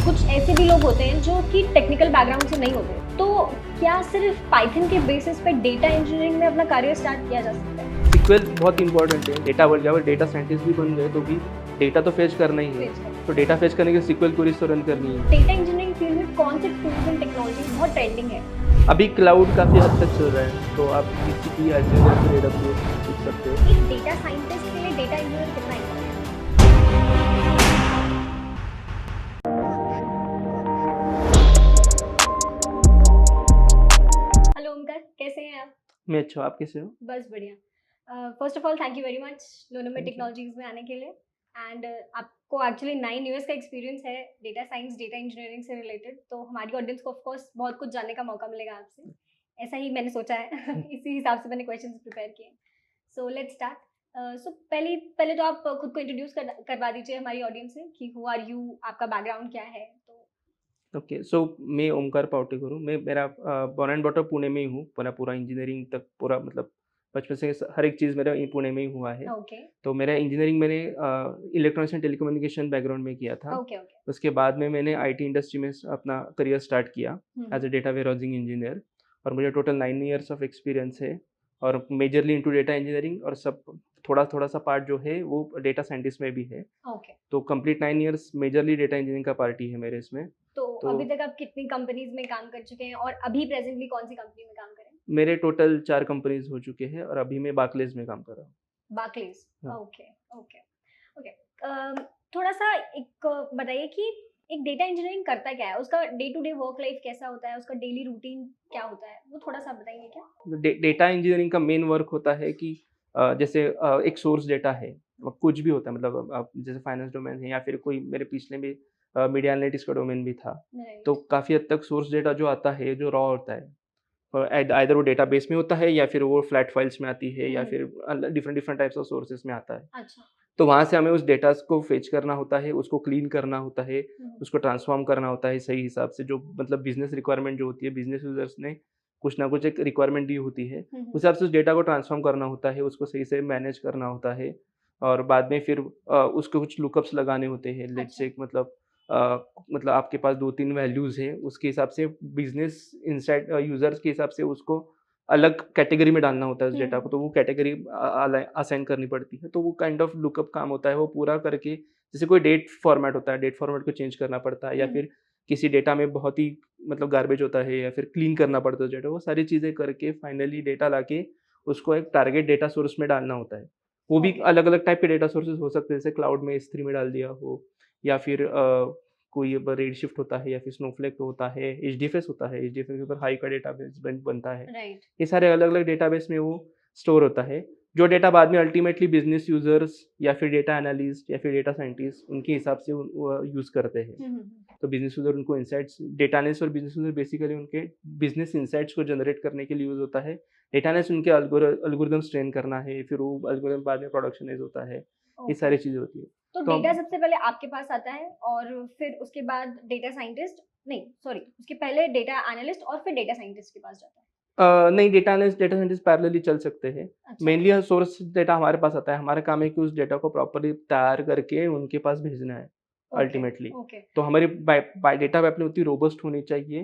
कुछ ऐसे भी लोग होते हैं जो कि टेक्निकल बैकग्राउंड से नहीं होते, तो क्या सिर्फ पाइथन के बेसिस पे डेटा इंजीनियरिंग में अपना करियर स्टार्ट किया जा सकता है? सीक्वल बहुत इंपॉर्टेंट है। डेटा वर्ल्ड जब डेटा साइंटिस्ट भी बन गए तो भी डेटा तो फेच करना ही Fetch है। करना। तो डेटा फेच करने के सीक्वल क्वेरीज तो रन करनी है। डेटा इंजीनियरिंग फील्ड में कौन से टूल्स एंड टेक्नोलॉजी बहुत ट्रेंडिंग है? अभी क्लाउड काफ़ी हद तक चल रहा है, तो आप GCP, Azure या फिर AWS सीख सकते हो। एक डेटा साइंटिस्ट के लिए डेटा इंजीनियर कितना इम्पोर्टेंट है? हेलो ओमकार, कैसे हैं आप? मैं अच्छा हूँ, आप कैसे हो? बस बढ़िया। First of all thank you very much लोनोमे थैंक यू। टेक्नोलॉजीज में आने के लिए। एंड आपको एक्चुअली 9 years का एक्सपीरियंस है डेटा साइंस डेटा इंजीनियरिंग से रिलेटेड, तो हमारी ऑडियंस को ऑफ कोर्स बहुत कुछ जानने का मौका मिलेगा आपसे। ऐसा ही मैंने सोचा है इसी हिसाब से मैंने क्वेश्चंस प्रिपेयर किए। So let's start. सो पहले पहले तो आप खुद को इंट्रोड्यूस करवा दीजिए हमारी ऑडियंस से कि हु आर यू, आपका बैकग्राउंड क्या है। तो ओके, सो मैं ओमकार पावटेकर हूँ। मैं मेरा born and brought up Pune में ही हूँ। पूरा पूरा इंजीनियरिंग तक पूरा मतलब बचपन से हर एक चीज़ मेरा पुणे में ही हुआ है। ओके तो मेरा इंजीनियरिंग मैंने इलेक्ट्रॉनिक्स एंड टेलीकम्युनिकेशन बैकग्राउंड में किया था। Okay okay. उसके बाद में मैंने आईटी इंडस्ट्री में अपना करियर स्टार्ट किया as a data warehousing engineer. और मुझे टोटल 9 years ऑफ एक्सपीरियंस है और मेजरली इनटू डेटा इंजीनियरिंग, और सब थोड़ा थोड़ा सा पार्ट जो है वो डेटा साइंटिस्ट में भी है। ओके। तो complete 9 years majorly data engineering का पार्ट ही है मेरे इसमें। तो तो अभी तक आप कितनी कंपनीज में काम कर चुके हैं और अभी प्रेजेंटली कौन सी कंपनी में काम कर रहे हैं? मेरे टोटल 4 कंपनीज हो चुके हैं और अभी मैं बार्कलेज में काम कर रहा हूँ। बार्कलेज। हाँ। Okay okay okay. थोड़ा सा एक बताइए कि एक डेटा इंजीनियरिंग करता क्या है, उसका day to day work life कैसा होता है, उसका डेली रूटीन क्या होता है, वो थोड़ा सा बताइए क्या? डेटा इंजीनियरिंग का मेन वर्क होता है कि जैसे एक सोर्स डेटा है, कुछ भी होता है, मतलब आप जैसे फाइनेंस डोमेन है या फिर कोई मेरे पिछले में मीडिया एनालिटिक्स का डोमेन भी था। तो राइट। काफ़ी हद तक सोर्स डेटा जो आता है जो रॉ होता है, और आइदर वो डेटाबेस में होता है या फिर वो फ्लैट फाइल्स में आती है या फिर different different types of sources में आता है। अच्छा। तो वहाँ से हमें उस डेटा को फेच करना होता है, उसको क्लीन करना होता है, हम्म, उसको ट्रांसफ़ॉर्म करना होता है सही हिसाब से, जो मतलब बिज़नेस रिक्वायरमेंट जो होती है, बिज़नेस यूज़र्स ने कुछ ना कुछ एक रिक्वायरमेंट दी होती है, उस हिसाब से उस डेटा को ट्रांसफ़ॉर्म करना होता है, उसको सही से मैनेज करना होता है। और बाद में फिर उसको कुछ लुकअप्स लगाने होते हैं। लेट्स अच्छा। से मतलब आपके पास 2-3 वैल्यूज़ हैं, उसके हिसाब से बिज़नेस इनसाइड यूज़र्स के हिसाब से उसको अलग कैटेगरी में डालना होता है उस डेटा को, तो वो कैटेगरी असाइन करनी पड़ती है। तो वो काइंड ऑफ लुकअप काम होता है, वो पूरा करके जैसे कोई डेट फॉर्मेट होता है, डेट फॉर्मेट को चेंज करना पड़ता है, या फिर किसी डेटा में बहुत ही मतलब गार्बेज होता है या फिर क्लीन करना पड़ता है डेटा, वो सारी चीज़ें करके फाइनली डेटा लाके उसको एक टारगेट डेटा सोर्स में डालना होता है। वो भी ओके। अलग-अलग टाइप के डेटा सोर्सेज़ हो सकते हैं, जैसे क्लाउड में S3 में डाल दिया हो, या फिर कोई रेडशिफ्ट होता है या फिर स्नोफ्लेक होता है, HDFS होता है, HDFS के ऊपर हाई का डेटाबेस बनता है। राइट। ये सारे अलग-अलग डेटाबेस में वो स्टोर होता है, जो डेटा बाद में अल्टीमेटली बिज़नेस यूज़र्स या फिर डेटा एनालिस्ट या फिर डेटा साइंटिस्ट उनके हिसाब से वो यूज़ करते हैं। तो बिज़नेस यूज़र उनको इनसाइट्स, डेटा एनालिस्ट और बिज़नेस यूज़र बेसिकली उनके बिज़नेस इनसाइट्स को जनरेट करने के लिए यूज़ होता है। डेटा एनालिस्ट उनके एल्गोरिदम्स ट्रेन करना है, फिर वो एल्गोरिदम बाद में प्रोडक्शनाइज़ होता है। ये ओके। सारी चीज़ें होती है। तो तो डेटा हम सबसे पहले आपके पास आता है और फिर उसके बाद डेटा साइंटिस्ट, नहीं सॉरी, उसके पहले डेटा एनालिस्ट और फिर डेटा साइंटिस्ट के पास जाता है। नहीं, data analyst, data scientist parallelly चल सकते हैं। अच्छा। मेनली सोर्स डेटा हमारे पास आता है, हमारा काम है कि उस डेटा को प्रॉपर्ली तैयार करके उनके पास भेजना है ओके अल्टीमेटली। ओके। तो हमारी बाय बाय डेटा पाइपलाइन उतनी रोबस्ट होनी चाहिए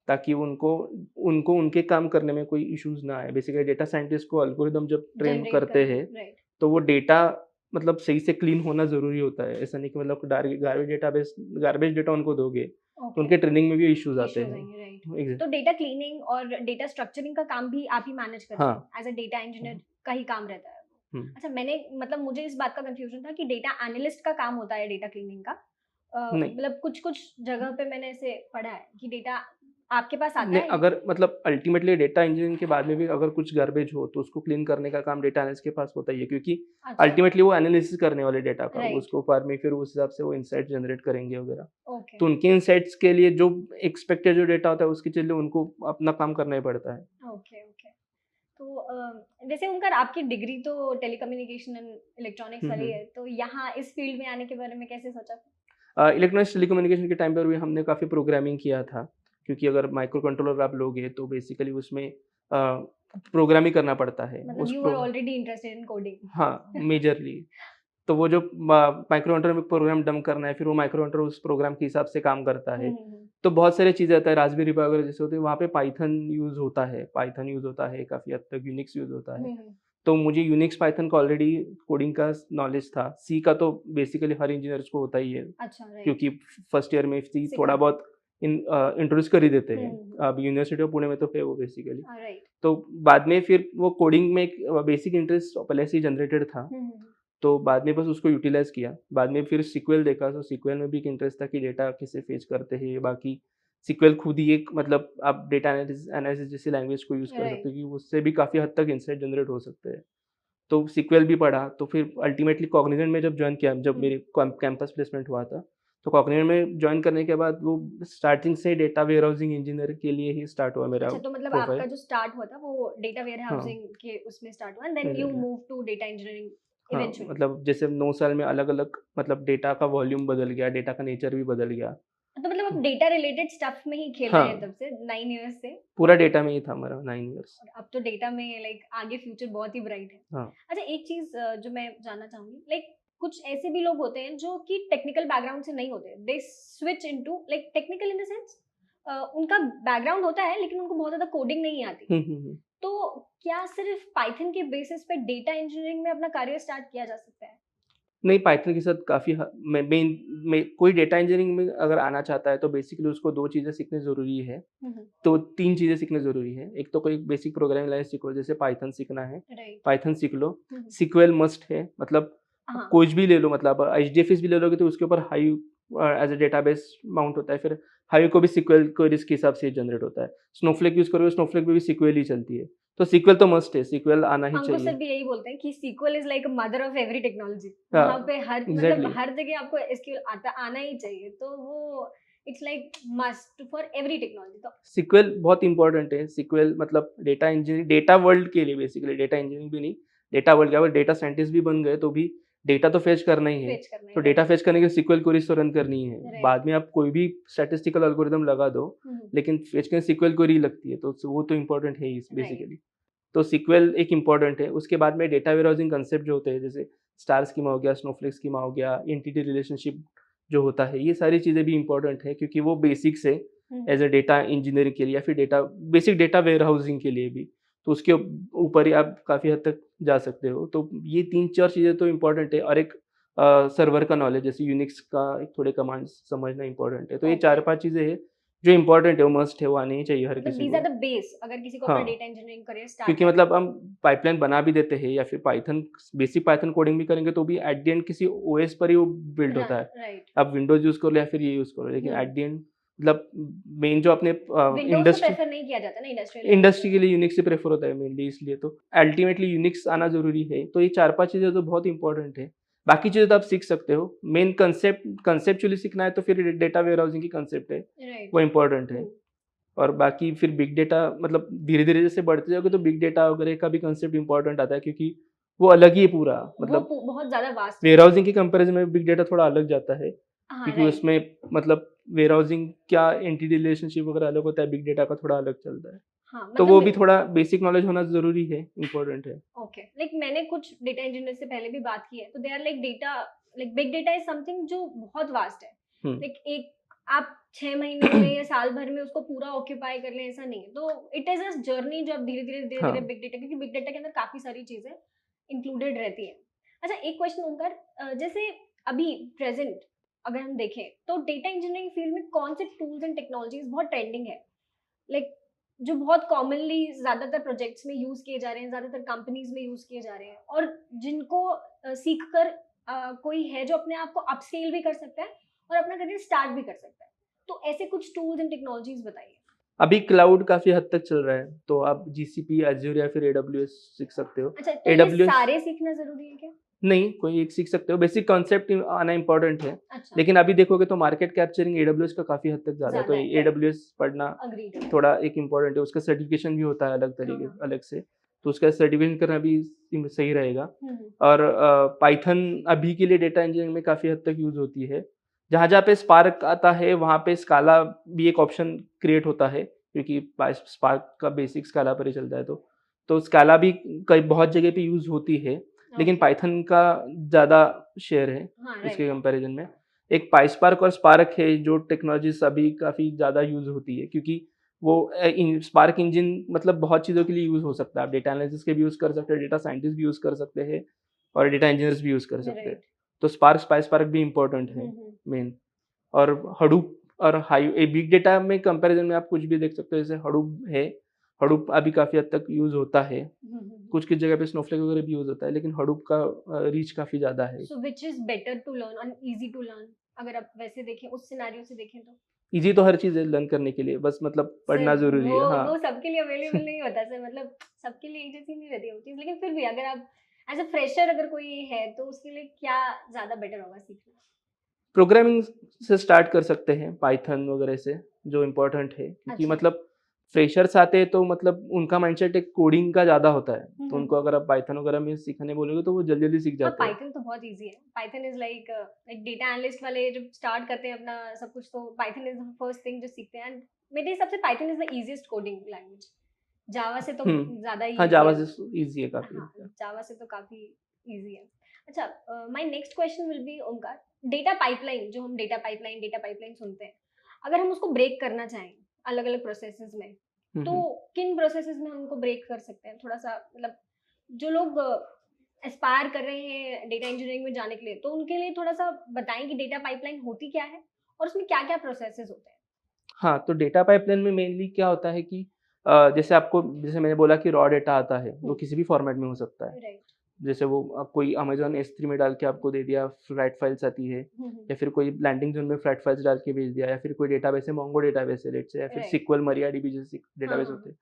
ताकि उनको उनको उनके काम करने में कोई इश्यूज़ ना आए। बेसिकली डेटा साइंटिस्ट को एल्गोरिदम जब ट्रेन जनरेट करते करना, हैं, राइट। तो वो डेटा मतलब सही से क्लीन होना ज़रूरी होता है। ऐसा नहीं कि मतलब गार्बेज डेटा उनको दोगे, तो ओके। उनके ट्रेनिंग में भी इश्यूज़ आते इश्यूज हैं। आएंगे, राइट। एग्ज़ैक्ट तो डेटा क्लीनिंग और डेटा स्ट्रक्चरिंग का काम भी आप ही मैनेज करते हाँ। हैं, एज अ डेटा इंजीनियर का ही काम रहता है वो? हुँ। अच्छा, मैंने मतलब मुझे इस बात का कंफ्यूजन था कि डेटा एनालिस्ट का काम होता है डेटा क्लीनिंग का। नहीं। मतलब कुछ कुछ जगह पे मैंने ऐसे पढ़ा है कि डेटा आपके पास आता नहीं, है। अगर मतलब अल्टीमेटली डेटा इंजीनियरिंग के बाद में भी अगर कुछ गार्बेज हो, तो उसको क्लीन करने का काम डेटा एनालिस्ट के पास होता ही है, क्योंकि अच्छा। अल्टीमेटली वो एनालिसिस करने वाले डेटा का, राइट। उसको बाद में फिर उस हिसाब से वो इनसाइट जनरेट करेंगे वगैरह। ओके तो उनके इनसाइट्स के लिए जो एक्सपेक्टेड जो डेटा होता है, उसके लिए उनको अपना काम करना ही पड़ता है। Okay okay. तो वैसे उनका आपकी डिग्री तो टेलीकम्युनिकेशन एंड इलेक्ट्रॉनिक्स हुँ, वाली हुँ। है, तो यहाँ इस फील्ड में आने के बारे में कैसे सोचा? इलेक्ट्रॉनिक्स टेलीकम्युनिकेशन के टाइम पर भी हमने काफ़ी प्रोग्रामिंग किया था, क्योंकि अगर माइक्रो कंट्रोलर आप लोगे, तो बेसिकली उसमें प्रोग्राम ही करना पड़ता है। मतलब उस you were pro already interested in coding. हाँ, मेजरली। तो वो जो माइक्रो कंट्रोलर में प्रोग्राम डंप करना है, फिर वो माइक्रो कंट्रोलर उस प्रोग्राम के हिसाब से काम करता है। तो बहुत सारी चीज़ें होता है, रास्पबेरी पाई वगैरह जैसे होते हैं, वहाँ पे पाइथन यूज़ होता है, काफ़ी हद तक यूनिक्स यूज़ होता है। तो मुझे यूनिक्स पाइथन का ऑलरेडी कोडिंग का नॉलेज था। सी का तो बेसिकली हर इंजीनियर्स को होता ही है, अच्छा, राइट। क्योंकि फर्स्ट ईयर में सी थोड़ा सिखाते बहुत इंट्रोड्यूस कर ही देते हैं। हैं। अब यूनिवर्सिटी ऑफ पुणे में तो है वो बेसिकली। राइट। तो बाद में फिर वो कोडिंग में एक बेसिक इंटरेस्ट पहले से ही जनरेटेड था, तो बाद में बस उसको यूटिलाइज़ किया। बाद में फिर सीक्वल देखा, तो सीक्वल में भी एक इंटरेस्ट था कि डेटा कैसे फेच करते हैं। बाकी सीक्वल खुद ही एक मतलब आप डेटा एनालिसिस जैसी लैंग्वेज को यूज़ कर सकते राइट। हो कि उससे भी काफ़ी हद तक इनसाइट जनरेट हो सकते हैं। तो सीक्वल भी पढ़ा, तो फिर अल्टीमेटली कॉग्निजेंट में जब जॉइन किया, जब मेरे कैंपस प्लेसमेंट हुआ था, तो कॉग्निजेंट में जॉइन करने के बाद वो स्टार्टिंग से डेटा वेयरहाउसिंग इंजीनियर के लिए ही स्टार्ट हुआ मेरा अच्छा, तो मतलब प्रोफाइल। आपका जो स्टार्ट हुआ था वो डेटा हाँ, वेयरहाउसिंग के उसमें स्टार्ट हुआ, and then you exactly. Move to data engineering हाँ, इवेंचुअली। मतलब जैसे 9 साल में अलग-अलग मतलब डेटा का वॉल्यूम बदल गया, डेटा का नेचर भी बदल गया। तो मतलब आप डेटा रिलेटेड स्टफ में ही खेल रहे हैं हाँ, तब से 9 इयर्स से, पूरा डेटा में ही था मेरा 9 इयर्स। और अब तो डेटा में लाइक आगे फ्यूचर बहुत ही ब्राइट है। हाँ। अच्छा, एक चीज़ जो मैं जानना चाहूँगी, लाइक कुछ ऐसे भी लोग होते हैं जो कि टेक्निकल बैकग्राउंड से नहीं होते, they switch into like technical in the sense उनका बैकग्राउंड होता है लेकिन उनको बहुत ज़्यादा कोडिंग नहीं आती। हुँ। तो क्या सिर्फ पाइथन के बेसिस पे डेटा इंजीनियरिंग में अपना करियर स्टार्ट किया जा सकता है? नहीं, पाइथन के साथ काफ़ी ह में मेन में कोई डेटा इंजीनियरिंग में अगर आना चाहता है, तो बेसिकली उसको 2 चीज़ें सीखनी ज़रूरी है। हुँ, हुँ। तो 3 चीज़ें सीखना ज़रूरी है। एक तो कोई बेसिक प्रोग्रामिंग लैंग्वेज सीखो, जैसे पाइथन सीखना है, राइट। पाइथन सीख लो। हुँ, हुँ। सीक्वल मस्ट है, मतलब आप हाँ। कुछ भी ले लो, मतलब एचडीएफएस भी ले लोगे तो उसके ऊपर hive as a database mount होता है, फिर हाइव को भी सीक्वल क्वेरीज़ के हिसाब से जनरेट होता है। स्नोफ्लेक यूज़ करोगे, स्नोफ्लेक में भी सीक्वल ही चलती है। तो सीक्वल तो मस्ट है, सीक्वल आना ही अंकुर सर चाहिए। भी यही बोलते हैं कि SQL is like mother of every technology. वहाँ हाँ, पे हर मतलब एग्ज़ैक्टली। हर जगह आपको एसक्यूएल आना ही चाहिए। तो वो it's like must for every technology. तो सीक्वल बहुत इम्पोर्टेंट है। सीक्वल मतलब डेटा इंजीनियरिंग, डेटा वर्ल्ड के लिए बेसिकली, डेटा इंजीनियरिंग भी नहीं, डेटा वर्ल्ड क्या, अगर डेटा साइंटिस्ट भी बन गए तो भी डेटा तो फेच करना ही है। फेच करना तो है, डेटा राइट। फेच करने के सीक्वल क्वेरीज तो रन करनी ही है। राइट। बाद में आप कोई भी स्टैटिस्टिकल एल्गोरिदम लगा दो, हुँ, लेकिन फेच करने सीक्वल क्वेरी लगती है, तो वो तो इम्पोर्टेंट है ही राइट। बेसिकली। तो सीक्वल एक इम्पोर्टेंट है। उसके बाद में डेटा वेयरहाउसिंग कंसेप्ट जो होते हैं, जैसे स्टार स्कीमा हो गया, स्नोफ्लेक स्कीमा हो गया, एंटिटी रिलेशनशिप जो होता है, ये सारी चीज़ें भी इम्पोर्टेंट है, क्योंकि वो बेसिक्स है हुँ, एज़ अ डेटा इंजीनियरिंग के लिए, या फिर बेसिक डेटा वेयरहाउसिंग के लिए भी। तो उसके ऊपर ही आप काफ़ी हद तक जा सकते हो। तो ये 3-4 चीज़ें तो इम्पोर्टेंट है, और एक सर्वर का नॉलेज, जैसे यूनिक्स का एक थोड़े कमांड्स समझना इम्पोर्टेंट है। तो ये ओके। 4-5 चीज़ें हैं जो इम्पोर्टेंट है, वो मस्ट है, वो आनी ही चाहिए हर मतलब किसी दीज़ आर को। द बेस अगर किसी को अपना हाँ। डेटा इंजीनियरिंग करियर स्टार्ट क्योंकि करना मतलब है। हम पाइपलाइन बना भी देते हैं, या फिर पाइथन बेसिक पाइथन कोडिंग भी करेंगे, तो भी एट द एंड किसी ओएस पर ही वो बिल्ड होता रन है। राइट। आप विंडोज़ यूज़ करो या फिर ये यूज़ करो, लेकिन हुँ। एट द एंड मतलब मेन जो अपने विंडोज़ तो इंडस्ट्री प्रेफर नहीं किया जाता ना इंडस्ट्रियल लेवल पे। इंडस्ट्री के लिए यूनिक्स ही प्रेफ़र होता है मेनली, इसलिए तो अल्टीमेटली यूनिक्स आना ज़रूरी है। तो ये 4-5 चीज़ें तो बहुत इम्पोर्टेंट है। बाकी चीज़ें तो आप सीख सकते हो। मेन कंसेप्चुअली सीखना है, तो फिर डेटा वेयरहाउसिंग की कंसेप्ट है, राइट। वो इम्पोर्टेंट है। हुँ। और बाकी फिर बिग डेटा, मतलब धीरे-धीरे जैसे बढ़ते जाओगे, तो बिग डेटा वगैरह का भी कंसेप्ट इम्पोर्टेंट आता है, क्योंकि वो अलग ही है पूरा, वो मतलब बहुत ज़्यादा वास्ट है। वेयरहाउसिंग के कंपैरिज़न में बिग डेटा थोड़ा अलग जाता है, हाँ, क्योंकि राइट। उसमें मतलब वेयरहाउसिंग क्या एंटिटी रिलेशनशिप वगैरह अलग होता है, बिग डेटा का थोड़ा अलग चलता है। हाँ, तो मतलब वो भी थोड़ा बेसिक नॉलेज होना ज़रूरी है, इम्पोर्टेंट है। ओके, लाइक मैंने कुछ डेटा इंजीनियर से पहले भी बात की है, तो they are like data, like big data is something जो बहुत वास्ट है। हुँ। लाइक एक आप 6 महीने में या साल भर में उसको पूरा ऑक्यूपाई कर लें, ऐसा नहीं है। तो इट इज अ जर्नी जो आप धीरे-धीरे हाँ। बिग डेटा, क्योंकि बिग डेटा के अंदर काफ़ी सारी चीज़ें इंक्लूडेड रहती हैं। अच्छा, एक क्वेश्चन ओमकार, जैसे अभी प्रेज़ेंट अगर हम देखें, तो डेटा इंजीनियरिंग फील्ड में कौन से टूल्स एंड टेक्नोलॉजीज़ बहुत ट्रेंडिंग है? लाइक जो बहुत कॉमनली ज़्यादातर प्रोजेक्ट्स में यूज़ किए जा रहे हैं, ज़्यादातर कंपनीज़ में यूज़ किए जा रहे हैं, और जिनको सीख कर कोई है जो अपने आप को अपस्केल भी कर सकता है और अपना करियर स्टार्ट भी कर सकता है। तो ऐसे कुछ टूल्स एंड टेक्नोलॉजीज़ बताइए। अभी क्लाउड काफ़ी हद तक चल रहा है, तो आप जीसीपी, एज़्योर या फिर एडब्ल्यूएस सीख सकते हो। अच्छा, तो ये एडब्ल्यूएस सारे सीखना ज़रूरी है क्या? नहीं, कोई एक सीख सकते हो, बेसिक कॉन्सेप्ट आना इम्पोर्टेंट है। अच्छा, लेकिन अभी देखोगे तो मार्केट कैप्चरिंग एडब्ल्यूएस का काफ़ी हद तक ज़्यादा है, तो ज़्यादा है, राइट। एडब्ल्यूएस पढ़ना अग्रीड। थोड़ा एक इम्पोर्टेंट है, उसका सर्टिफिकेशन भी होता है अलग हाँ, तरीके हाँ। अलग से, तो उसका सर्टिफिकेशन करना भी सही रहेगा। हुँ, हुँ। और पाइथन अभी के लिए डेटा इंजीनियरिंग में काफ़ी हद तक यूज़ होती है। जहाँ-जहाँ पे स्पार्क आता है, वहाँ पे स्काला भी एक ऑप्शन क्रिएट होता है, क्योंकि स्पार्क का बेसिक स्काला पर ही चलता है, तो स्काला भी कई बहुत जगह पे यूज़ होती है। लेकिन Okay. पाइथन का ज़्यादा शेयर है हाँ उसके राइट कंपैरिजन में। एक पाइस्पार्क और स्पार्क है जो टेक्नोलॉजीज अभी काफ़ी ज़्यादा यूज़ होती है, क्योंकि वो स्पार्क इंजन मतलब बहुत चीज़ों के लिए यूज़ हो सकता है। आप डेटा एनालिसिस के भी यूज़ कर सकते हैं, डेटा साइंटिस्ट भी यूज़ कर सकते हैं और डेटा इंजीनियर्स भी यूज़ कर सकते हैं। राइट तो स्पार्क स्पाइस्पार्क भी इम्पोर्टेंट है मेन। और हडूप और हाई बिग डेटा में कंपैरिजन में आप कुछ भी देख सकते हो, जैसे हडूप है। हडूप अभी काफ़ी हद तक यूज़ होता है, कुछ कुछ जगह पे स्नोफ्लेक वगैरह भी यूज़ होता है, लेकिन हडूप का रीच काफ़ी ज़्यादा है। So which is better to learn and easy to learn, अगर आप वैसे देखें उस सिनेरियो से देखें तो ईज़ी तो हर चीज़ है लर्न करने के लिए, बस मतलब सर पढ़ना ज़रूरी वो है। वो हाँ। सबके लिए अवेलेबल नहीं होता सर, मतलब सबके लिए एक जैसी नहीं रहती है वो चीज़, लेकिन फिर भी अगर आप एज अ फ्रेशर अगर कोई है तो उसके लिए क्या ज़्यादा बेटर होगा सीखना? प्रोग्रामिंग से स्टार्ट कर सकते हैं, पाइथन वगैरह से, जो इम्पोर्टेंट है, क्योंकि अच्छा। मतलब फ्रेशर्स आते हैं तो मतलब उनका माइंडसेट एक कोडिंग का ज़्यादा होता है, तो उनको अगर आप पाइथन वगैरह में सीखने बोलोगे तो वो जल्दी-जल्दी सीख हाँ जाते हैं। पाइथन तो बहुत इजी है। पाइथन इज लाइक एक डेटा एनालिस्ट वाले जब स्टार्ट करते हैं अपना सब कुछ, तो Python is the first thing जो सीखते हैं, एंड मेरे हिसाब से Python is the easiest coding language. Java से तो हुँ। ज़्यादा ही हाँ, इजी जावा है। से ईज़ी है काफ़ी। हाँ, जावा से तो काफ़ी इजी है। अच्छा, my next question will be Omkar, data pipeline जो हम डेटा पाइपलाइन सुनते हैं, अगर हम उसको ब्रेक करना चाहें अलग-अलग प्रोसेसेस में, हुँ, तो हुँ। किन प्रोसेसेस में हम उनको ब्रेक कर सकते हैं? थोड़ा-सा मतलब जो लोग एस्पायर कर रहे हैं डेटा इंजीनियरिंग में जाने के लिए, तो उनके लिए थोड़ा-सा बताएँ कि डेटा पाइपलाइन होती क्या है? और उसमें क्या-क्या प्रोसेसेस होते हैं? हाँ, तो डेटा पाइपलाइन में मेनली क्या होता है कि जैसे मैंने बोला कि रॉ डेटा आता है, वो हुँ, किसी भी फॉर्मेट में हो सकता है। राइट। जैसे वो कोई अमेज़न S3 में डाल के आपको दे दिया, फ्लैट फाइल्स आती है, हुँ, हुँ, या फिर कोई लैंडिंग ज़ोन में फ्लैट फाइल्स डाल के भेज दिया, या फिर कोई डेटाबेस है, मोंगो डेटाबेस है लेट्स से, या फिर राइट। SQL, MariaDB जैसे हाँ, डेटाबेस हाँ, होते हाँ। हैं।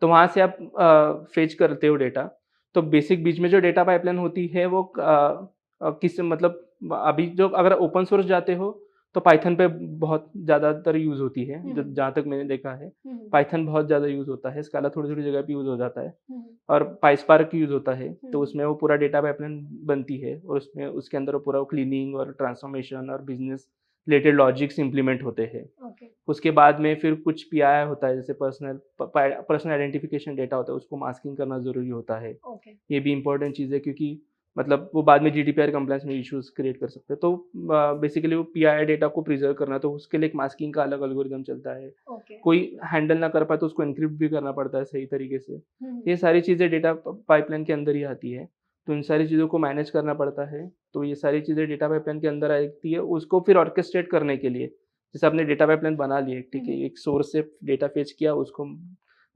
तो वहाँ से आप फेच करते हो डेटा। तो बेसिक बीच में जो डेटा पाइपलाइन होती है वो किस मतलब अभी जो अगर ओपन सोर्स जाते हो तो पाइथन पे बहुत ज़्यादातर यूज़ होती है, हुँ, ज हुँ, जहाँ तक मैंने देखा है। हुँ, हुँ, पाइथन बहुत ज़्यादा यूज़ होता है, स्काला थोड़ी-थोड़ी जगह पे यूज़ हो जाता है। हुँ, हुँ, और पाइस्पार्क यूज़ होता है, हुँ, तो हुँ, उसमें वो पूरा डेटा पाइपलाइन बनती है और उसमें उसके अंदर वो पूरा क्लीनिंग और ट्रांसफॉर्मेशन और बिज़नेस रिलेटेड लॉजिक्स इम्प्लीमेंट होते हैं। ओके, उसके बाद में फिर कुछ पीआई होता है, जैसे पर्सनल आइडेंटिफिकेशन डेटा होता है, उसको मास्किंग करना ज़रूरी होता है। ओके। ये भी इम्पोर्टेंट चीज़ है, क्योंकि मतलब वो बाद में जीडीपीआर कंप्लायंस में इश्यूज़ क्रिएट कर सकते हैं। तो बेसिकली वो पीआई डेटा को प्रिज़र्व करना, तो उसके लिए एक मास्किंग का अलग एल्गोरिदम चलता है। ओके। कोई हैंडल ना कर पाए तो उसको एन्क्रिप्ट भी करना पड़ता है सही तरीके से। हुँ, हुँ। ये सारी चीज़ें डेटा पाइपलाइन के अंदर ही आती है। तो इन सारी चीज़ों को मैनेज करना पड़ता है। तो ये सारी चीज़ें डेटा पाइपलाइन के अंदर आती है। उसको फिर ऑर्केस्ट्रेट करने के लिए, जैसे आपने डेटा पाइपलाइन बना ली है, हुँ, ठीक है? हुँ। एक सोर्स से डेटा फेच किया, उसको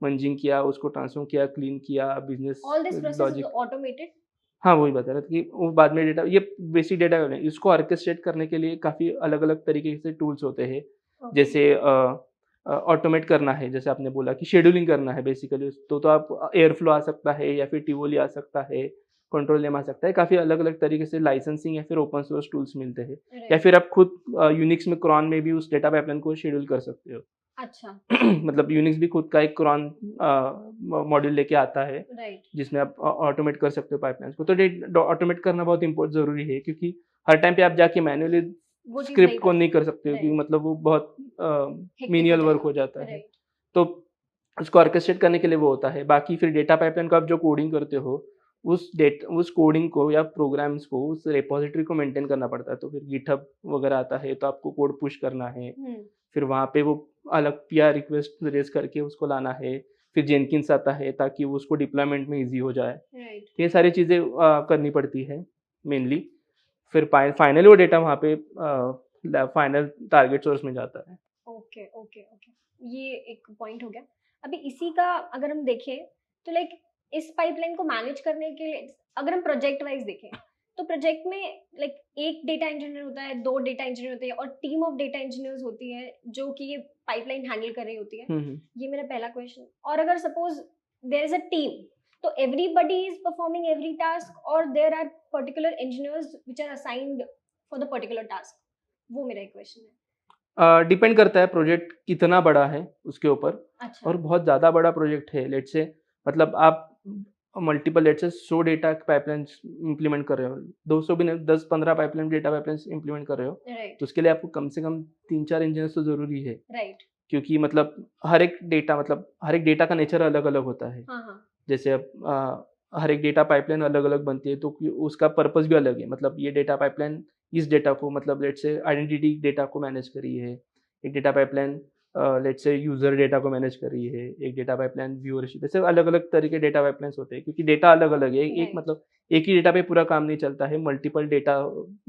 मंजिंग किया, उसको ट्रांसफ़ॉर्म किया, क्लीन किया, business all this process is logic. Automated? हाँ, वही बता रहा था कि वो बाद में डेटा, ये बेसिक डेटा है, इसको ऑर्केस्ट्रेट करने के लिए काफ़ी अलग-अलग तरीके से टूल्स होते हैं। ओके, जैसे ऑटोमेट करना है, जैसे आपने बोला कि शेड्यूलिंग करना है बेसिकली, तो आप एयरफ्लो आ सकता है, या फिर टिवोली आ सकता है, कंट्रोल नेम आ सकता है। काफ़ी अलग-अलग तरीके से लाइसेंसिंग या फिर ओपन सोर्स टूल्स मिलते हैं। या राइट। फिर आप खुद यूनिक्स में क्रॉन में भी उस डेटा पाइपलाइन को शेड्यूल कर सकते हो। अच्छा, मतलब यूनिक्स भी खुद का एक क्रॉन मॉड्यूल लेके आता है, राइट। जिसमें आप ऑटोमेट कर सकते हो पाइपलाइंस को। तो ऑटोमेट करना बहुत ज़रूरी है, क्योंकि हर टाइम पे आप जाके मैन्युअली वो चीज़ नहीं स्क्रिप्ट कर को नहीं कर सकते। सकते हो, क्योंकि राइट, मतलब वो बहुत हेक्टिक हो मेनुअल वर्क जाएगा। हो जाता है। राइट, तो उसको ऑर्केस्ट्रेट करने के लिए वो होता है। बाकी फिर डेटा पाइपलाइन को आप जो कोडिंग करते हो, उस कोडिंग को या प्रोग्राम्स को, उस रिपॉजिटरी को मेंटेन करना पड़ता है। तो फिर गिटहब वगैरह आता है, तो आपको कोड पुश करना है। हुँ, फिर वहाँ पे वो अलग पीआर रिक्वेस्ट रेज़ करके उसको लाना है। फिर जेनकिन्स आता है, ताकि वो उसको डिप्लॉयमेंट में ईज़ी हो जाए। राइट, ये सारी चीज़ें करनी पड़ती है मेनली। फिर फाइनली वो डेटा वहाँ पे फाइनल टारगेट सोर्स में जाता है। Okay, okay, okay. ये एक पॉइंट हो गया। अभी इसी का अगर हम देखें, तो लाइक इस पाइपलाइन को मैनेज करने के लिए अगर हम प्रोजेक्ट वाइज़ देखें, तो प्रोजेक्ट में लाइक 1 डेटा इंजीनियर होता है, 2 डेटा इंजीनियर होते हैं और टीम ऑफ डेटा इंजीनियर्स होती है, जो कि ये पाइपलाइन हैंडल कर रही होती है। हुँ, हुँ। ये मेरा पहला क्वेश्चन। और अगर suppose there is a team, तो everybody is performing every task और there are particular engineers which are assigned for the particular task? वो मेरा एक क्वेश्चन है। डिपेंड करता है प्रोजेक्ट कितना बड़ा है उसके ऊपर। अच्छा, और बहुत ज़्यादा बड़ा प्रोजेक्ट है, लेट्स से मतलब आप multiple let's say 100 data पाइपलाइन्स implement कर रहे हो, 200 भी नहीं, 10-15 डेटा पाइपलाइन्स इम्प्लीमेंट कर रहे हो, राइट, तो उसके लिए आपको कम से कम 3-4 इंजीनियर्स तो ज़रूरी है। राइट। क्योंकि मतलब हर एक डेटा का नेचर अलग-अलग होता है। हाँ, हाँ। जैसे अब हर एक डेटा पाइपलाइन अलग-अलग बनती है, तो उसका पर्पस भी अलग है। मतलब ये डेटा पाइपलाइन इस डेटा को, मतलब लेट्स से आइडेंटिटी डेटा को मैनेज कर रही है। एक data pipeline let's say user data को मैनेज कर रही है। एक डेटा पाइपलाइन व्यूअरशिप, ऐसे अलग-अलग तरह के डेटा पाइपलाइन्स होते हैं, क्योंकि डेटा अलग-अलग है। एक राइट। मतलब एक ही डेटा पे पूरा काम नहीं चलता है, मल्टीपल डेटा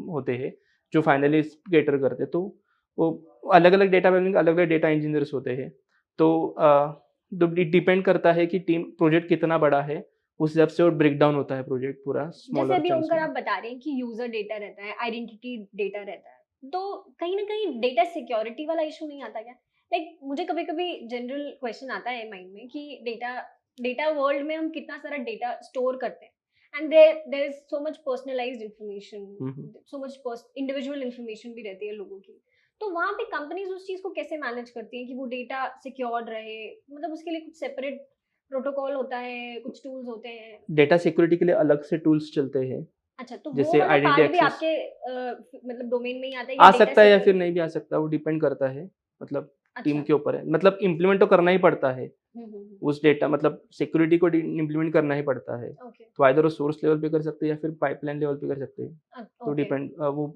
होते हैं जो फाइनली कैटर करते हैं। तो वो अलग-अलग डेटा पाइपलाइन, अलग-अलग डेटा इंजीनियर्स होते हैं। तो डिपेंड करता है कि टीम प्रोजेक्ट कितना बड़ा है, उस हिसाब से वो ब्रेक डाउन होता है प्रोजेक्ट पूरा जैसे स्मॉलर अभी चंक्स ओमकार में। आप बता रहे हैं कि यूजर डेटा रहता है, आइडेंटिटी डेटा रहता है, तो कहीं ना कहीं डेटा सिक्योरिटी वाला इशू नहीं आता क्या? लाइक मुझे कभी कभी जनरल क्वेश्चन आता है माइंड में कि डेटा डेटा वर्ल्ड में हम कितना सारा डेटा स्टोर करते हैं, and there is so much personalised information, हुँ, हुँ। सो मच इंडिविजुअल इंफॉर्मेशन भी रहती है लोगों की। तो वहाँ पे कंपनीज उस चीज को कैसे मैनेज करती हैं कि वो डेटा सिक्योर रहे? मतलब उसके लिए कुछ सेपरेट प्रोटोकॉल होता है, कुछ टूल्स होते हैं? डेटा सिक्योरिटी के लिए अलग से टूल्स चलते हैं, अच्छा, तो वो जैसे वाला आइडेंटिटी पार्ट भी एक्सेस आपके मतलब डोमेन में ही आता है या आ डेटा सकता है या फिर सिक्योरिटी? नहीं भी आ सकता, वो डिपेंड करता है, मतलब टीम अच्छा। के ऊपर है। मतलब इम्प्लीमेंट तो करना ही पड़ता है, उस डेटा मतलब सिक्योरिटी को इम्प्लीमेंट करना ही पड़ता है। ओके, तो आइदर वो सोर्स लेवल पे कर सकते हैं या फिर पाइपलाइन लेवल पे कर सकते हैं। तो ओके, डिपेंड वो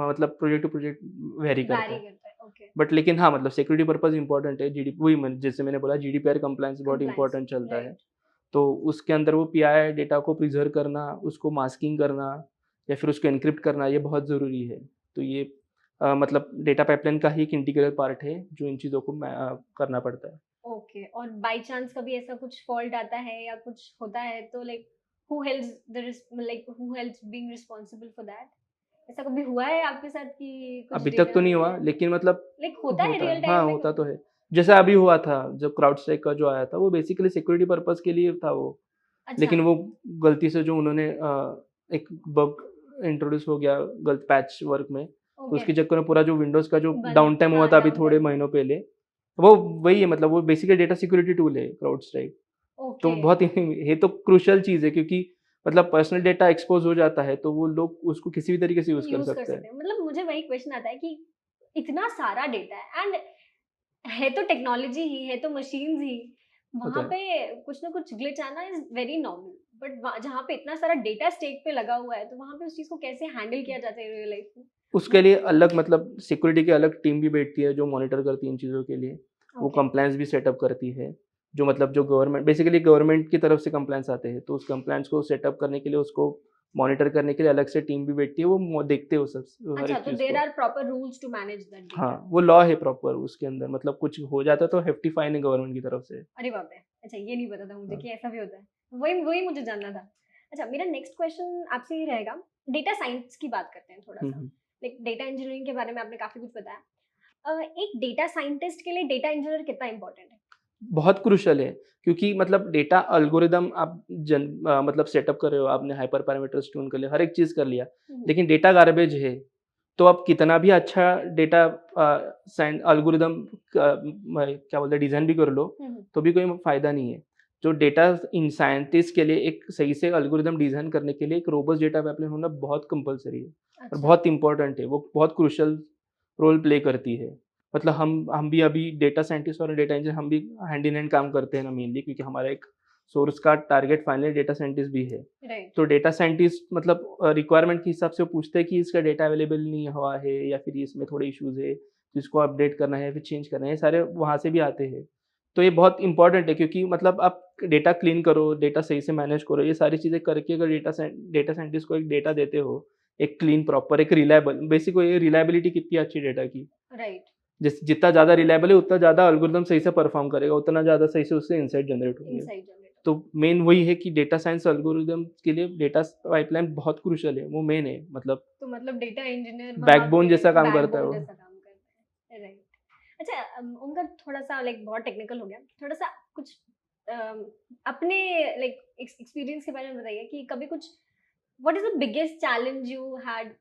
मतलब प्रोजेक्ट टू प्रोजेक्ट वेरी करता वैरी है। करता है, ओके। बट लेकिन हाँ, मतलब सिक्योरिटी पर्पस इम्पोर्टेंट है। जीडी वही जैसे मैंने बोला, जीडीपीआर कंप्लायंस बहुत कंप्लायंस, इम्पोर्टेंट चलता है। राइट। तो उसके अंदर वो पीआई डेटा को प्रिज़र्व करना, उसको मास्किंग करना या फिर उसको एन्क्रिप्ट करना, ये बहुत ज़रूरी है। तो ये मतलब डेटा पाइपलाइन का ही एक इंटीग्रल पार्ट है, जो इन चीज़ों को करना पड़ता है। ओके, और बाय चांस कभी ऐसा कुछ फॉल्ट आता है या कुछ होता है तो like who helps being responsible for that? ऐसा कभी हुआ है आपके साथ कि कुछ अभी तक डेटा तो नहीं हुआ, वगैरह लेकिन मतलब लाइक होता है होता है। रियल हाँ, टाइम में होता कभी? तो है। जैसा अभी हुआ था, जब क्राउडस्ट्राइक का जो आया था, वो बेसिकली सिक्योरिटी पर्पज़ के लिए था वो। अच्छा, लेकिन वो गलती से जो उन्होंने एक बग इंट्रोड्यूस हो गया गलत पैच वर्क में, तो ओके, उसके चक्कर में पूरा जो विंडोज़ का जो बंद, डाउन टाइम हुआ हाँ, था अभी डाउन थोड़े टाइम हुआ। महीनों पहले, वो वही है। मतलब वो बेसिकली डेटा सिक्योरिटी टूल है क्राउडस्ट्राइक। तो ओके, बहुत ही ये तो क्रूशियल चीज़ है, क्योंकि मतलब पर्सनल डेटा एक्सपोज़ हो जाता है, तो वो लोग उसको किसी भी तरीके से यूज़ कर यूज़ कर सकते हैं। सकते हैं। मतलब मुझे वही क्वेश्चन आता है कि इतना सारा डेटा है एंड है तो टेक्नोलॉजी ही, है तो मशीन्स ही, होता वहाँ है। पे कुछ ना कुछ ग्लिच आना इज़ वेरी नॉर्मल। बट जहाँ पे इतना सारा डेटा स्टेक पे लगा हुआ है, तो वहाँ पे उस चीज़ को कैसे हैंडल किया जाता है रियल लाइफ में? उसके लिए अलग मतलब सिक्योरिटी की अलग टीम भी बैठती है, जो मॉनिटर करती है इन चीज़ों के लिए। वो ओके, कंप्लायंस भी सेटअप करती है, जो मतलब जो गवर्नमेंट बेसिकली गवर्नमेंट की तरफ से कंप्लायंस आते हैं, तो उस कंप्लायंस को सेटअप करने के लिए, उसको मॉनिटर करने के लिए अलग से टीम भी बैठती है। वो देखते हैं वो सब हर अच्छा, एक तो चीज़ देयर को। Are proper rules to manage that हाँ, डेटा। वो लॉ है प्रॉपर उसके अंदर, मतलब कुछ हो जाता है तो हेफ्टी फाइन है गवर्नमेंट की तरफ से। अरे बाप रे! अच्छा, ये नहीं पता था मुझे हाँ। कि ऐसा भी होता है। वही वही मुझे जानना था। अच्छा, मेरा नेक्स्ट क्वेश्चन आपसे ये रहेगा, डेटा साइंस की बात करते हैं हुँ, थोड़ा-सा। हुँ। लाइक डेटा इंजीनियरिंग के बारे में आपने काफ़ी कुछ बताया। एक डेटा साइंटिस्ट के लिए डेटा इंजीनियर कितना इम्पोर्टेंट है? बहुत क्रूशियल है, क्योंकि मतलब डेटा एल्गोरिदम आप मतलब सेटअप कर रहे हो, आपने हाइपर पैरामीटर्स ट्यून कर लिया, हर एक चीज़ कर लिया, हुँ, लेकिन डेटा गार्बेज है, तो आप कितना भी अच्छा डेटा एल्गोरिदम क्या बोलते हैं डिज़ाइन भी कर लो, हुँ, हुँ। तो भी कोई फ़ायदा नहीं है। जो डेटा इन साइंटिस्ट के लिए एक सही से एल्गोरिदम डिज़ाइन करने के लिए एक रोबस्ट डेटा पाइपलाइन होना बहुत कंपल्सरी है और अच्छा, बहुत इम्पोर्टेंट है, वो बहुत क्रूशियल रोल प्ले करती है। मतलब हम भी अभी डेटा साइंटिस्ट और डेटा इंजीनियर हम भी हैंड इन हैंड काम करते हैं ना मेनली, क्योंकि हमारा एक सोर्स का टारगेट फाइनली डेटा साइंटिस्ट भी है। राइट। तो डेटा साइंटिस्ट मतलब रिक्वायरमेंट के हिसाब से वो पूछते हैं कि इसका डेटा अवेलेबल नहीं हुआ है या फिर इसमें थोड़े इश्यूज़ है, तो इसको अपडेट करना है या फिर चेंज करना है, ये सारे वहाँ से भी आते हैं। तो ये बहुत इंपॉर्टेंट है, क्योंकि मतलब आप डेटा क्लीन करो, डेटा सही से मैनेज करो, ये सारी चीज़ें करके अगर डेटा साइंटिस्ट को एक डेटा देते हो, एक क्लीन प्रॉपर एक रिलायबल बेसिक वो ये रिलायबिलिटी कितनी अच्छी डेटा की। राइट, जितना ज़्यादा रिलायबल है, उतना ज़्यादा एल्गोरिदम सही से परफ़ॉर्म करेगा, उतना ज़्यादा सही से उससे इनसाइट जनरेट होंगे। इनसाइट जनरेट तो मेन वही है कि डेटा साइंस एल्गोरिदम के लिए डेटा पाइपलाइन बहुत क्रूशियल है, वो मेन है, मतलब तो मतलब डेटा इंजीनियर वहाँ पे बैकबोन जैसा काम करता है बैकबोन वो। जैसा काम करता है। राइट। अच्छा, उनका थोड़ा-सा लाइक बहुत टेक्निकल हो गया। थोड़ा-सा कुछ अम, अपने लाइक एक्सपीरियंस के बारे में बताइए कि कभी कुछ what is the biggest challenge you had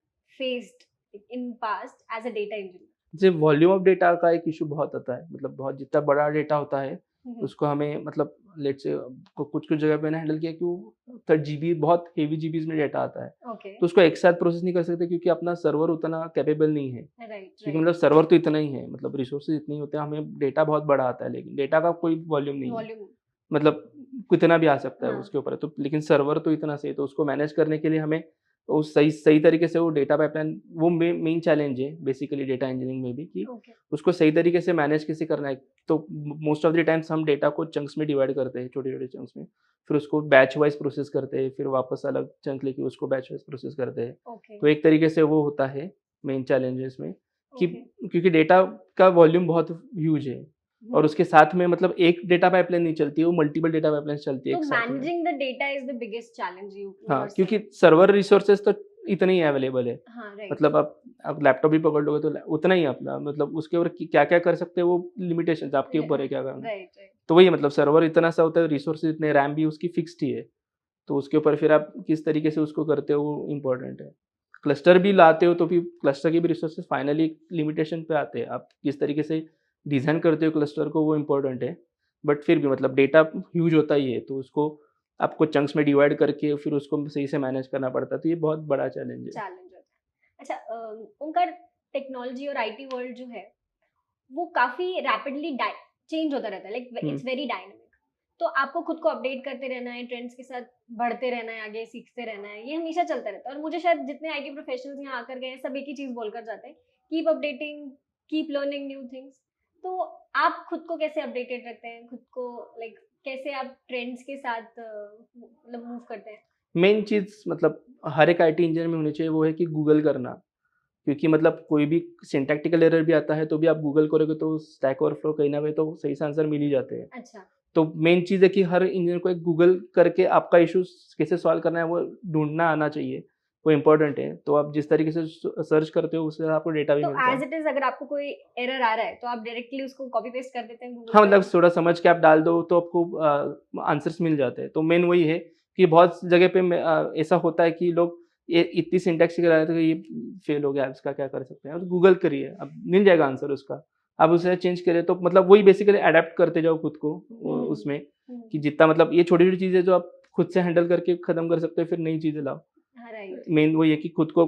faced in past as a data engineer? जैसे वॉल्यूम ऑफ डेटा का एक इश्यू बहुत आता है, मतलब बहुत जितना बड़ा डेटा होता है, हुँ, हुँ। उसको हमें मतलब लेट्स से कुछ-कुछ जगह पे मैंने हैंडल किया कि वो 30 जीबी बहुत हेवी जीबीज़ में डेटा आता है। ओके, तो उसको एक साथ प्रोसेस नहीं कर सकते, क्योंकि अपना सर्वर उतना कैपेबल नहीं है। राइट, क्योंकि राइट। मतलब सर्वर तो इतना ही है, मतलब रिसोर्सेज़ इतने ही होते हैं, हमें डेटा बहुत बड़ा आता है, लेकिन डेटा का कोई वॉल्यूम नहीं है। वॉल्यूम मतलब कितना भी आ सकता है हाँ। उसके ऊपर, तो लेकिन सर्वर तो इतना सही, तो उसको मैनेज करने के लिए हमें उस सही सही तरीके से वो डेटा पाइपलाइन, वो मेन चैलेंज है बेसिकली डेटा इंजीनियरिंग में भी, कि ओके। उसको सही तरीके से मैनेज कैसे करना है। तो मोस्ट ऑफ द टाइम्स हम डेटा को चंक्स में डिवाइड करते हैं, छोटे-छोटे चंक्स में। फिर उसको बैच वाइज़ प्रोसेस करते हैं, फिर वापस अलग चंक लेके उसको बैच वाइज़ प्रोसेस करते हैं। ओके। तो एक तरीके से वो होता है मेन चैलेंज है इसमें, कि ओके। क्योंकि डेटा का वॉल्यूम बहुत ह्यूज है और उसके साथ में मतलब एक डेटा पाइपलाइन नहीं चलती है, वो मल्टीपल डेटा पाइपलाइन्स चलती है तो एक साथ में। Managing the data is the biggest challenge you हाँ, आर क्योंकि सेइंग। सर्वर रिसोर्सेज़ तो इतने ही अवेलेबल है। हाँ, राइट। मतलब आप लैपटॉप भी पकड़ लोगे तो उतना ही अपना, मतलब उसके ऊपर क्या-क्या कर सकते हैं वो लिमिटेशंस आपके ऊपर है क्या करना। Right, right. तो वही मतलब सर्वर इतना सा होता है, रिसोर्सेज़ इतने, रैम भी उसकी फिक्स्ड ही है। तो उसके ऊपर फिर आप किस तरीके से उसको करते हो वो इम्पोर्टेंट है। क्लस्टर भी लाते हो तो भी क्लस्टर के भी रिसोर्सेज़ फाइनली लिमिटेशन पे आते हैं। आप किस तरीके से डिज़ाइन करते हो क्लस्टर को वो इम्पोर्टेंट है। बट फिर भी मतलब डेटा ह्यूज होता ही है, तो उसको आपको चंक्स में डिवाइड करके फिर उसको सही से मैनेज करना पड़ता है। तो ये बहुत बड़ा चैलेंज है। चैलेंज होता है। अच्छा, उनका टेक्नोलॉजी और आईटी वर्ल्ड जो है वो काफी रैपिडली चेंज होता रहता है, like hmm. It's very dynamic. तो आपको खुद को अपडेट करते रहना है, ट्रेंड्स के साथ बढ़ते रहना है, आगे सीखते रहना है, ये हमेशा चलता रहता है। और मुझे शायद जितने आईटी प्रोफेशनल्स यहाँ आकर गए हैं सब एक ही चीज बोलकर जाते हैं, keep updating, keep learning new things. तो आप खुद को कैसे अपडेटेड रखते हैं, खुद को लाइक कैसे आप ट्रेंड्स के साथ मतलब मूव करते हैं? मेन चीज़ मतलब हर एक आईटी इंजीनियर में होनी चाहिए, वो है कि गूगल करना। क्योंकि मतलब कोई भी सिंटैक्टिकल एरर भी आता है तो भी आप गूगल करोगे तो स्टैक ओवरफ्लो कहीं न कहीं तो सही से आंसर मिल ही जाते हैं। अच्छा। तो मेन चीज़ है कि हर इंजीनियर को एक गूगल करके आपका इश्यू कैसे सॉल्व करना है वो ढूँढना आना चाहिए, वो इम्पोर्टेंट है। तो आप जिस तरीके से सर्च करते हो उससे आपको डेटा भी तो मिलता एज है। इट इज अगर आपको कोई एरर आ रहा है तो आप डायरेक्टली उसको कॉपी पेस्ट कर देते हैं गूगल हाँ, पे? मतलब थोड़ा समझ के आप डाल दो तो आपको आंसर्स मिल जाते हैं। तो मेन वही है कि बहुत जगह पे ऐसा होता है कि लोग ये इतनी सिंटैक्स सीख रहे हैं तो ये फेल हो गया, अब इसका क्या कर सकते हैं? अब गूगल करिए, अब मिल जाएगा आंसर उसका। आप उसे चेंज करिए तो मतलब वही बेसिकली अडैप्ट करते जाओ खुद को उसमें, कि जितना मतलब ये छोटी-छोटी चीज़ें जो आप खुद से हैंडल करके खत्म कर सकते हो, फिर नई चीज़ें लाओ। हाँ, राइट। मेन वही है कि खुद को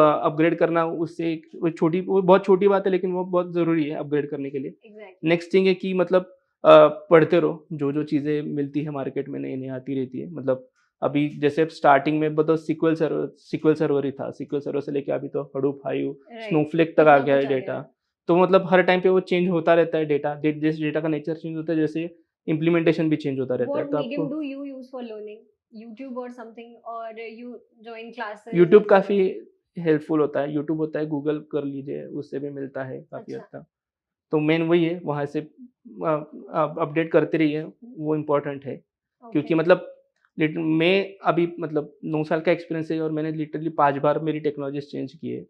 अपग्रेड करना, उससे वो बहुत छोटी बात है लेकिन वो बहुत ज़रूरी है अपग्रेड करने के लिए। एग्जैक्टली। नेक्स्ट थिंग है कि मतलब पढ़ते रहो, जो-जो चीज़ें मिलती है मार्केट में नई-नई आती रहती है। मतलब अभी जैसे स्टार्टिंग में तो सीक्वल सर्वर ही था, सीक्वल सर्वर से लेके अभी तो हडूप, हाइव, राइट। स्नोफ्लेक तक आ कितना गया है कुछ आ गया डेटा। है। तो मतलब हर टाइम पे वो चेंज होता रहता है डेटा, जैसे डेटा का नेचर चेंज होता है, जैसे इम्प्लीमेंटेशन भी चेंज होता रहता है। What तो medium आपको do you use for learning? YouTube or something, or you join classes YouTube and you काफ़ी learn? हेल्पफुल होता है, यूट्यूब होता है, गूगल कर लीजिए, उससे भी मिलता है काफ़ी हद अच्छा। तक। तो मेन वही है, वहाँ से आप अपडेट करते रहिए, वो इम्पोर्टेंट है। ओके। क्योंकि मतलब मैं अभी मतलब 9 साल का एक्सपीरियंस है और मैंने लिटरली 5 बार मेरी टेक्नोलॉजीज़ चेंज की है।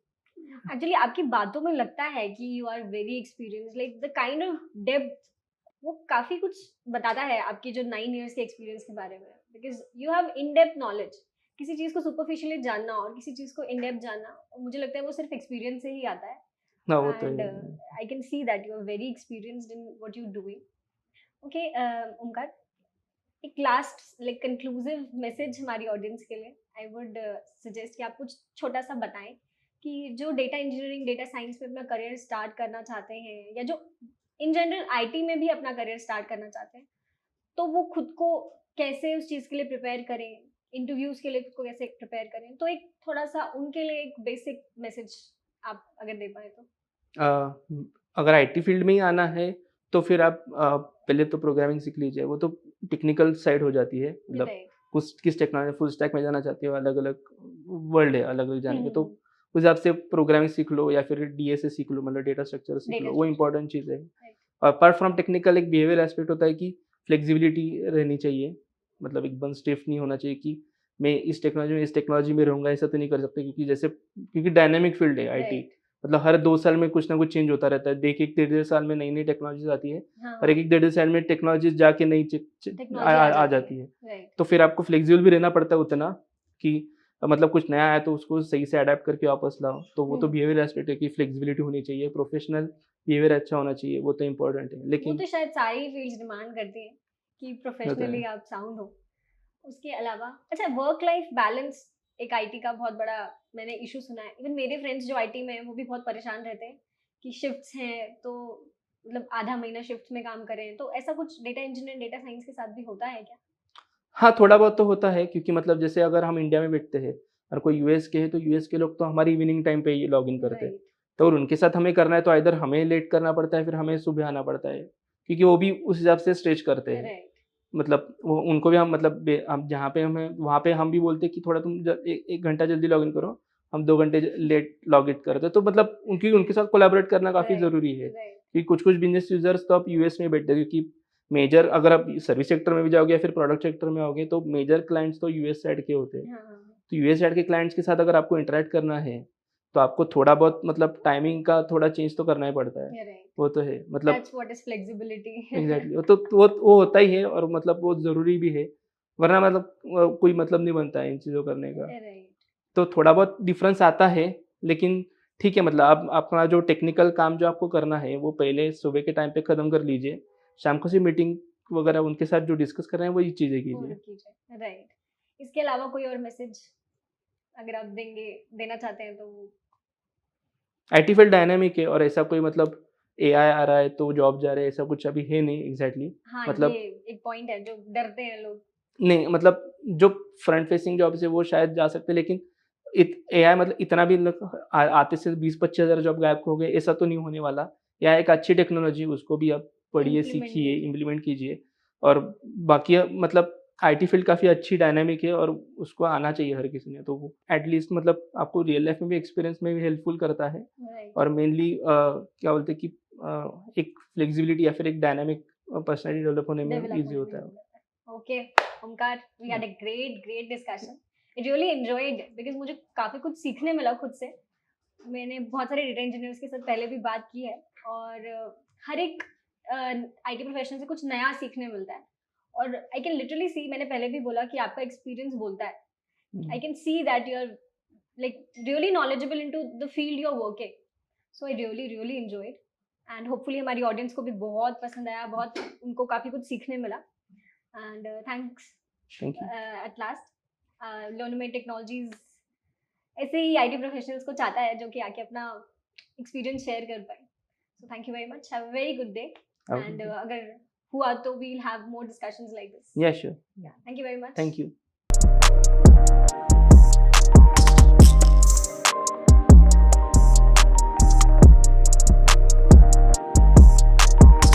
एक्चुअली आपकी बातों में लगता है कि you are very experience, like the kind of depth वो काफी कुछ बताता है आपकी जो 9 इयर्स के एक्सपीरियंस के बारे में, because you have in depth knowledge. किसी चीज को सुपरफिशियली जानना और किसी चीज को इन डेप्थ जानना, मुझे लगता है वो सिर्फ एक्सपीरियंस से ही आता है। हाँ, वो तो एंड है। I can see that you are very experienced in what you doing. Okay Omkar, एक लास्ट लाइक कंक्लूसिव मैसेज हमारी ऑडियंस के लिए आई वुड सजेस्ट कि आप कुछ छोटा सा बताएं कि जो डेटा इंजीनियरिंग डेटा साइंस में अपना करियर स्टार्ट करना चाहते हैं या जो इन जनरल आईटी में भी अपना करियर स्टार्ट करना चाहते हैं, तो वो खुद को कैसे उस चीज़ के लिए प्रिपेयर करें, इंटरव्यूज के लिए खुद को कैसे प्रिपेयर करें। तो एक थोड़ा सा उनके लिए एक बेसिक मैसेज आप अगर दे पाए तो। अगर आईटी फील्ड में ही आना है, तो फिर आप पहले तो प्रोग्रामिंग सीख लीजिए, वो तो टेक्निकल साइड हो जाती है। मतलब राइट। कुछ किस टेक्नोलॉजी फुल स्टैक में जाना चाहते हो, अलग-अलग वर्ल्ड है, अलग-अलग जाने के, तो हम्म। उस हिसाब से प्रोग्रामिंग सीख लो या फिर डीएसए सीख लो, मतलब डेटा स्ट्रक्चर सीख डेटा लो, वो स्ट्रक्चर। इम्पोर्टेंट चीज़ है। राइट। अपार्ट फ्रॉम टेक्निकल एक बिहेवियर एस्पेक्ट होता है कि फ्लेक्सिबिलिटी रहनी चाहिए। मतलब एकदम स्टिफ नहीं होना चाहिए कि मैं इस टेक्नोलॉजी में रहूँगा, ऐसा तो नहीं कर सकते, क्योंकि डायनामिक फील्ड है आईटी। राइट। मतलब हर 2 साल में कुछ ना कुछ चेंज होता रहता है। एक-एक, डेढ़-डेढ़ साल में नई-नई टेक्नोलॉजीज़ आती है हाँ और हाँ। एक-एक, डेढ़-डेढ़ साल में टेक्नोलॉजीज़ जाके नई च च टेक्नोलॉजी आ आ जाती है। जाती है। राइट। तो फिर आपको फ्लेक्सिबल भी रहना पड़ता है उतना कि मतलब कुछ नया आया तो उसको सही से अडैप्ट करके वापस लाओ। तो वो तो बिहेवियर एस्पेक्ट है कि फ्लेक्सिबिलिटी होनी चाहिए, प्रोफेशनल बिहेवियर अच्छा होना चाहिए, वो तो इम्पोर्टेंट है। वो लेकिन तो शायद सारी फील्ड्स डिमांड करती हैं कि होता प्रोफेशनली है। आप साउंड हो। उसके अलावा अच्छा, वर्क लाइफ बैलेंस एक आईटी का बहुत बड़ा मैंने इशू सुना है। इवन मेरे फ्रेंड्स जो आईटी में हैं वो भी बहुत परेशान रहते हैं कि शिफ्ट्स हैं, तो मतलब आधा महीना शिफ्ट में काम करें। तो ऐसा कुछ डेटा इंजीनियर डेटा साइंस के साथ भी होता है क्या? हाँ, थोड़ा बहुत तो होता है क्योंकि मतलब जैसे अगर हम इंडिया में बैठते हैं और कोई यूएस के है तो यूएस के लोग तो हमारी इवनिंग टाइम पे ही लॉगिन करते हैं। राइट, तो और उनके साथ हमें करना है तो आइदर हमें लेट करना पड़ता है फिर हमें सुबह आना पड़ता है। क्योंकि वो भी उस हिसाब से स्ट्रेच करते हैं। राइट, मतलब वो उनको भी हम मतलब हम जहाँ पे हमें वहाँ पे हम भी बोलते हैं कि थोड़ा तुम 1 घंटा जल्दी लॉगिन करो, हम 2 घंटे लेट लॉगिन करते हैं। तो मतलब उनके साथ कोलैबोरेट करना काफ़ी राइट, ज़रूरी है। राइट, कि कुछ-कुछ बिज़नेस यूज़र्स तो आप यूएस में बैठते हैं क्योंकि मेजर अगर आप सर्विस सेक्टर में भी जाओगे या फिर प्रोडक्ट सेक्टर में आओगे तो मेजर क्लाइंट्स तो यूएस साइड के होते हैं। हाँ, हाँ, हाँ, तो यूएस साइड के क्लाइंट्स के साथ अगर आपको इंटरैक्ट करना है, तो आपको थोड़ा बहुत मतलब टाइमिंग का थोड़ा चेंज तो करना ही पड़ता है। राइट, वो तो है मतलब that's what is flexibility. Exactly वो होता ही है और मतलब वो ज़रूरी भी है। वरना मतलब कोई मतलब नहीं बनता है इन चीज़ों करने का। राइट, तो थोड़ा बहुत डिफ़रेंस आता है, लेकिन ठीक है मतलब आप अपना जो टेक्निकल काम जो आपको करना है, वो पहले सुबह के टाइम पे ख़त्म कर लीजिए। शाम को सिर्फ़ मीटिंग वगैरह उनके साथ जो डिस्कस कर रहे हैं, वही चीज़ें वो कीजिए। कीजिए, राइट। इसके अलावा कोई और मैसेज अगर आप देना चाहते हैं तो? आईटी फील्ड डायनामिक है और ऐसा कोई मतलब एआई आ रहा है, तो जॉब जा रहे हैं, ऐसा कुछ अभी है नहीं एग्ज़ैक्टली। हाँ, ये मतलब एक पॉइंट है जो डरते हैं लोग। नहीं मतलब जो फ्रंट फेसिंग जॉब्स है, वो शायद जा सकते हैं, लेकिन एआई मतलब इतना भी आते से 20-25 हज़ार जॉब गायब हो गए, ऐसा तो नहीं होने वाला। एआई एक अच्छी टेक्नोलॉजी, उसको भी आप पढ़िए, इम्प्लीमेंट सीखिए, कीजिए। इम्प्लीमेंट कीजिए और बाकी मतलब आईटी फील्ड काफ़ी अच्छी डायनामिक है और उसको आना चाहिए हर किसी ने, तो वो एट लीस्ट मतलब आपको रियल लाइफ में भी एक्सपीरियंस में भी हेल्पफुल करता है राइट, और मेनली क्या बोलते हैं कि एक फ्लेक्सिबिलिटी या फिर एक डायनामिक पर्सनैलिटी डेवलप होने में डेवलप ईज़ी होने में होता है। हेल्प करता है। ओके, ओमकार, वी या had a great discussion. I really enjoyed because मुझे काफ़ी कुछ सीखने मिला खुद से। मैंने बहुत सारे डेटा इंजीनियर्स के साथ पहले भी बात की है और हर एक आईटी प्रोफेशनल से कुछ नया सीखने मिलता है और आई कैन लिटरली सी, मैंने पहले भी बोला कि आपका एक्सपीरियंस बोलता है। I can see that you are like really knowledgeable into the field you're working. So I really enjoyed and hopefully हमारी ऑडियंस को भी बहुत पसंद आया, बहुत उनको काफ़ी कुछ सीखने मिला and thanks thank you. At last. Learnmate technologies ऐसे ही आईटी प्रोफेशनल्स को चाहता है जो कि आके अपना एक्सपीरियंस शेयर कर पाए। So thank you very much, have a very good day and अगर हुआ तो we'll have more discussions like this. Yeah sure. Thank you very much. Thank you.